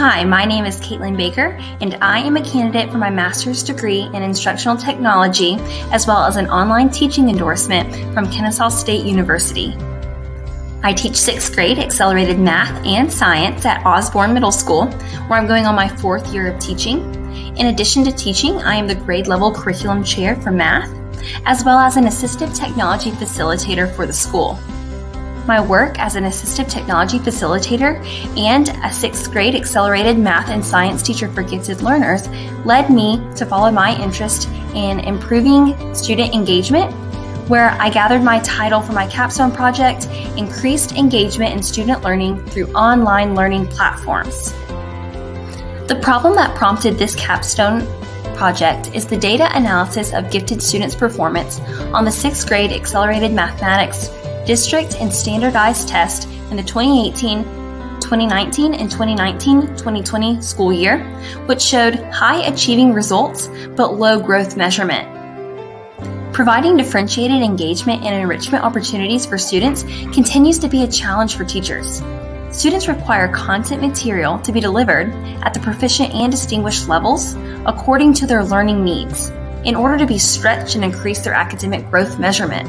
Hi, my name is Caitlin Baker, and I am a candidate for my master's degree in instructional technology, as well as an online teaching endorsement from Kennesaw State University. I teach 6th grade accelerated math and science at Osborne Middle School, where I'm going on my 4th year of teaching. In addition to teaching, I am the grade level curriculum chair for math, as well as an assistive technology facilitator for the school. My work as an assistive technology facilitator and a 6th grade accelerated math and science teacher for gifted learners led me to follow my interest in improving student engagement, where I gathered my title for my Capstone project, Increased Engagement in Student Learning Through Online Learning Platforms. The problem that prompted this Capstone project is the data analysis of gifted students' performance on the 6th grade accelerated mathematics district and standardized test in the 2018, 2019, and 2019-2020 school year, which showed high achieving results but low growth measurement. Providing differentiated engagement and enrichment opportunities for students continues to be a challenge for teachers. Students require content material to be delivered at the proficient and distinguished levels according to their learning needs in order to be stretched and increase their academic growth measurement.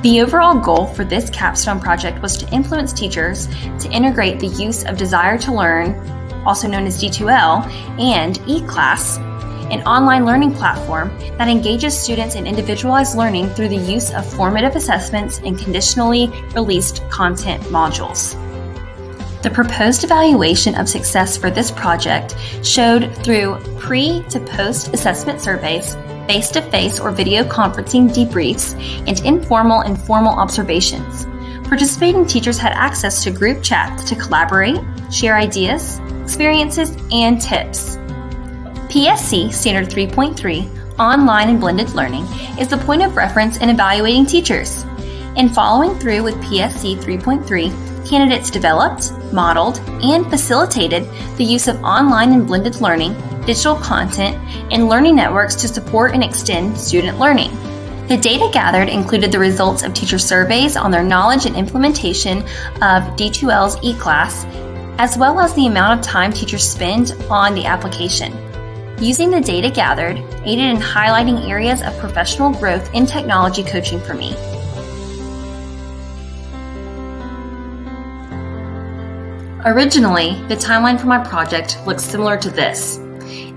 The overall goal for this Capstone project was to influence teachers to integrate the use of Desire to Learn, also known as D2L, and E-Class, an online learning platform that engages students in individualized learning through the use of formative assessments and conditionally released content modules. The proposed evaluation of success for this project showed through pre- to post-assessment surveys, face-to-face or video conferencing debriefs, and informal and formal observations. Participating teachers had access to group chats to collaborate, share ideas, experiences, and tips. PSC Standard 3.3, Online and Blended Learning, is the point of reference in evaluating teachers. In following through with PSC 3.3, candidates developed, modeled, and facilitated the use of online and blended learning, digital content, and learning networks to support and extend student learning. The data gathered included the results of teacher surveys on their knowledge and implementation of D2L's E-Class, as well as the amount of time teachers spend on the application. Using the data gathered aided in highlighting areas of professional growth in technology coaching for me. Originally, the timeline for my project looked similar to this.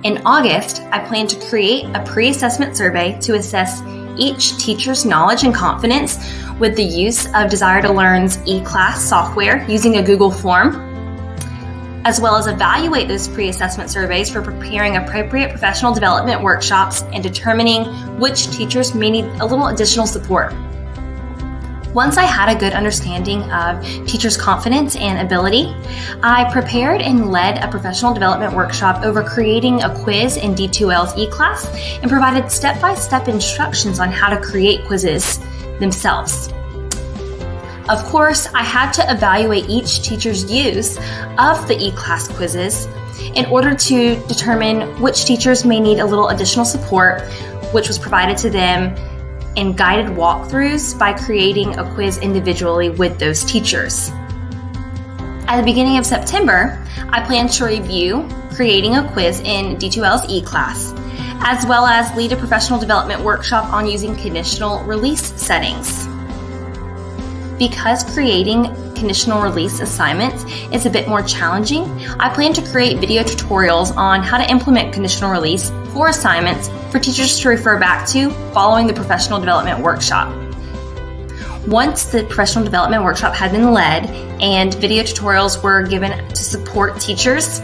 In August, I planned to create a pre-assessment survey to assess each teacher's knowledge and confidence with the use of Desire to Learn's E-Class software using a Google form, as well as evaluate those pre-assessment surveys for preparing appropriate professional development workshops and determining which teachers may need a little additional support. Once I had a good understanding of teachers' confidence and ability, I prepared and led a professional development workshop over creating a quiz in D2L's E-Class and provided step-by-step instructions on how to create quizzes themselves. Of course, I had to evaluate each teacher's use of the E-Class quizzes in order to determine which teachers may need a little additional support, which was provided to them in guided walkthroughs by creating a quiz individually with those teachers. At the beginning of September, I plan to review creating a quiz in D2L's E-Class, as well as lead a professional development workshop on using conditional release settings. Because creating conditional release assignments is a bit more challenging, I plan to create video tutorials on how to implement conditional release for assignments for teachers to refer back to following the professional development workshop. Once the professional development workshop had been led and video tutorials were given to support teachers,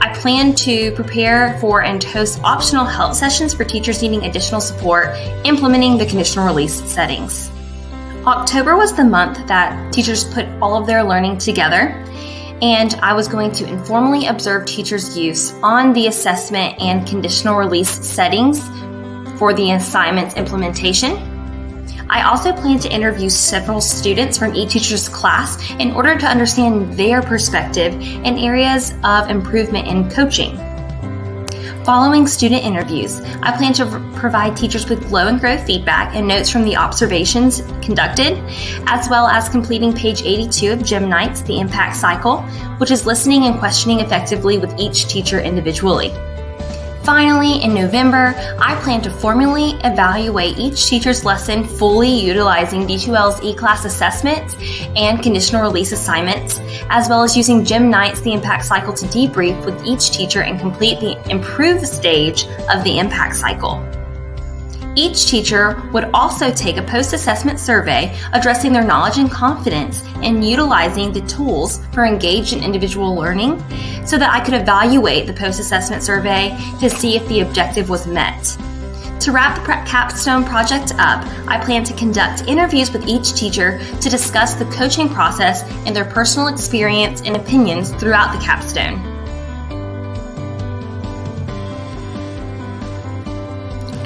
I plan to prepare for and host optional help sessions for teachers needing additional support implementing the conditional release settings. October was the month that teachers put all of their learning together, and I was going to informally observe teachers' use on the assessment and conditional release settings for the assignment's implementation. I also plan to interview several students from each teacher's class in order to understand their perspective and areas of improvement in coaching. Following student interviews, I plan to provide teachers with glow and grow feedback and notes from the observations conducted, as well as completing page 82 of Gym Nights, the Impact Cycle, which is listening and questioning effectively with each teacher individually. Finally, in November, I plan to formally evaluate each teacher's lesson fully utilizing D2L's E-Class assessments and conditional release assignments, as well as using Gym Nights, the Impact Cycle to debrief with each teacher and complete the improved stage of the Impact Cycle. Each teacher would also take a post-assessment survey addressing their knowledge and confidence in utilizing the tools for engaged and individual learning so that I could evaluate the post-assessment survey to see if the objective was met. To wrap the Capstone project up, I plan to conduct interviews with each teacher to discuss the coaching process and their personal experience and opinions throughout the Capstone.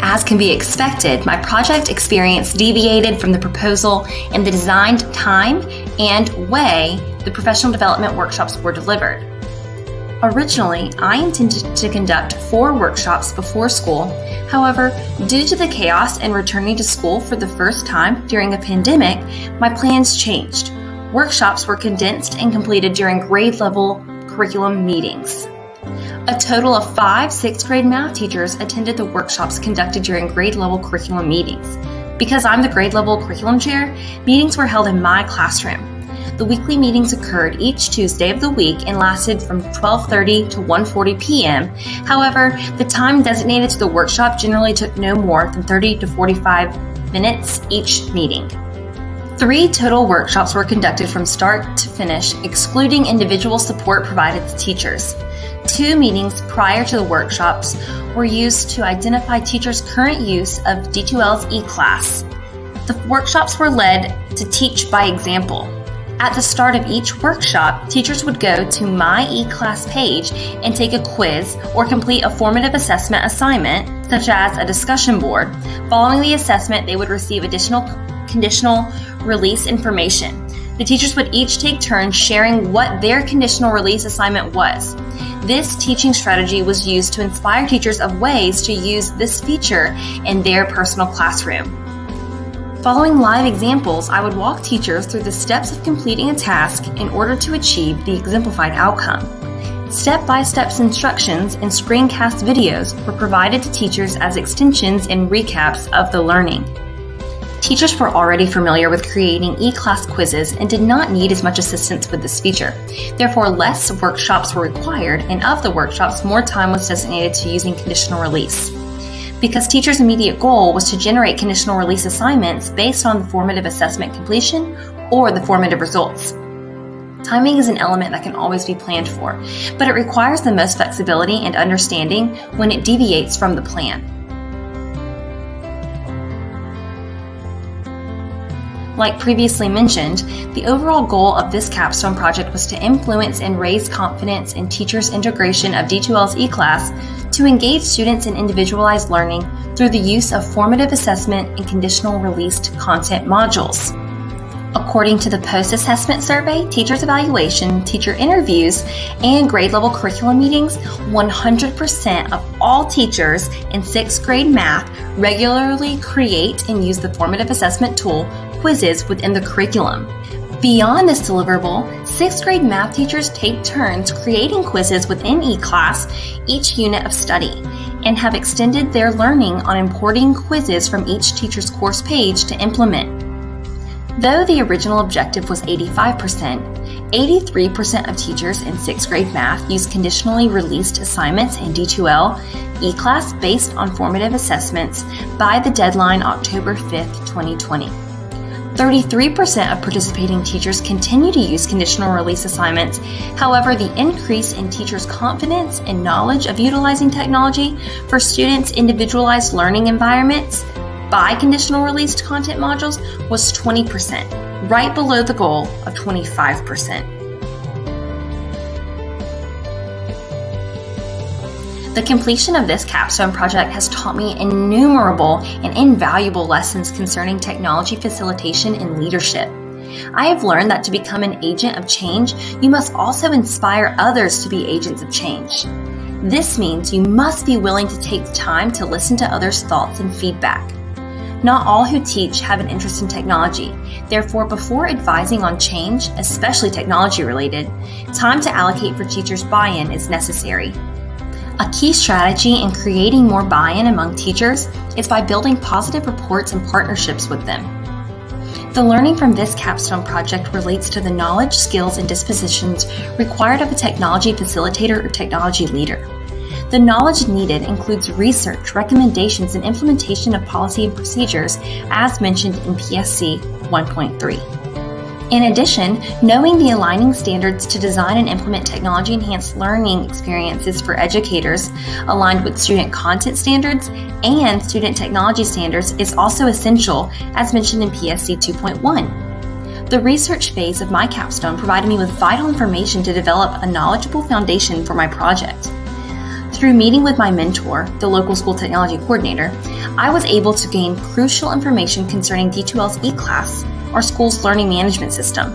As can be expected, my project experience deviated from the proposal in the designed time and way the professional development workshops were delivered. Originally, I intended to conduct 4 workshops before school. However, due to the chaos in returning to school for the first time during a pandemic, my plans changed. Workshops were condensed and completed during grade level curriculum meetings. A total of 5 6th grade math teachers attended the workshops conducted during grade level curriculum meetings. Because I'm the grade level curriculum chair, meetings were held in my classroom. The weekly meetings occurred each Tuesday of the week and lasted from 12:30 to 1:40 p.m. However, the time designated to the workshop generally took no more than 30 to 45 minutes each meeting. 3 total workshops were conducted from start to finish, excluding individual support provided to teachers. 2 meetings prior to the workshops were used to identify teachers' current use of D2L's E-Class. The workshops were led to teach by example. At the start of each workshop, teachers would go to my E-Class page and take a quiz or complete a formative assessment assignment, such as a discussion board. Following the assessment, they would receive additional conditional release information. The teachers would each take turns sharing what their conditional release assignment was. This teaching strategy was used to inspire teachers of ways to use this feature in their personal classroom. Following live examples, I would walk teachers through the steps of completing a task in order to achieve the exemplified outcome. Step-by-step instructions and screencast videos were provided to teachers as extensions and recaps of the learning. Teachers were already familiar with creating E-Class quizzes and did not need as much assistance with this feature. Therefore, less workshops were required, and of the workshops, more time was designated to using conditional release. Because teachers' immediate goal was to generate conditional release assignments based on the formative assessment completion or the formative results. Timing is an element that can always be planned for, but it requires the most flexibility and understanding when it deviates from the plan. Like previously mentioned, the overall goal of this Capstone project was to influence and raise confidence in teachers' integration of D2L's E-Class to engage students in individualized learning through the use of formative assessment and conditional released content modules. According to the post-assessment survey, teachers' evaluation, teacher interviews, and grade level curriculum meetings, 100% of all teachers in 6th grade math regularly create and use the formative assessment tool quizzes within the curriculum. Beyond this deliverable, 6th grade math teachers take turns creating quizzes within E-Class each unit of study and have extended their learning on importing quizzes from each teacher's course page to implement. Though the original objective was 85%, 83% of teachers in 6th grade math use conditionally released assignments in D2L E-Class based on formative assessments by the deadline October 5th, 2020. 33% of participating teachers continue to use conditional release assignments. However, the increase in teachers' confidence and knowledge of utilizing technology for students' individualized learning environments by conditional released content modules was 20%, right below the goal of 25%. The completion of this Capstone project has taught me innumerable and invaluable lessons concerning technology facilitation and leadership. I have learned that to become an agent of change, you must also inspire others to be agents of change. This means you must be willing to take the time to listen to others' thoughts and feedback. Not all who teach have an interest in technology. Therefore, before advising on change, especially technology related, time to allocate for teachers' buy-in is necessary. A key strategy in creating more buy-in among teachers is by building positive reports and partnerships with them. The learning from this capstone project relates to the knowledge, skills, and dispositions required of a technology facilitator or technology leader. The knowledge needed includes research, recommendations, and implementation of policy and procedures as mentioned in PSC 1.3. In addition, knowing the aligning standards to design and implement technology-enhanced learning experiences for educators aligned with student content standards and student technology standards is also essential, as mentioned in PSC 2.1. The research phase of my capstone provided me with vital information to develop a knowledgeable foundation for my project. Through meeting with my mentor, the local school technology coordinator, I was able to gain crucial information concerning D2L's E-Class, our school's learning management system.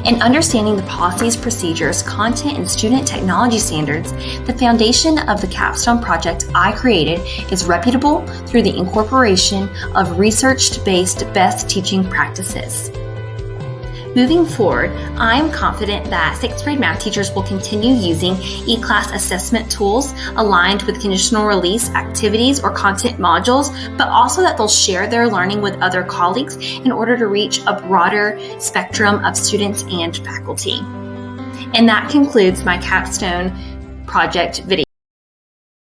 In understanding the policies, procedures, content, and student technology standards, the foundation of the capstone project I created is reputable through the incorporation of research-based best teaching practices. Moving forward, I am confident that 6th grade math teachers will continue using E-Class assessment tools aligned with conditional release activities or content modules, but also that they'll share their learning with other colleagues in order to reach a broader spectrum of students and faculty. And that concludes my capstone project video.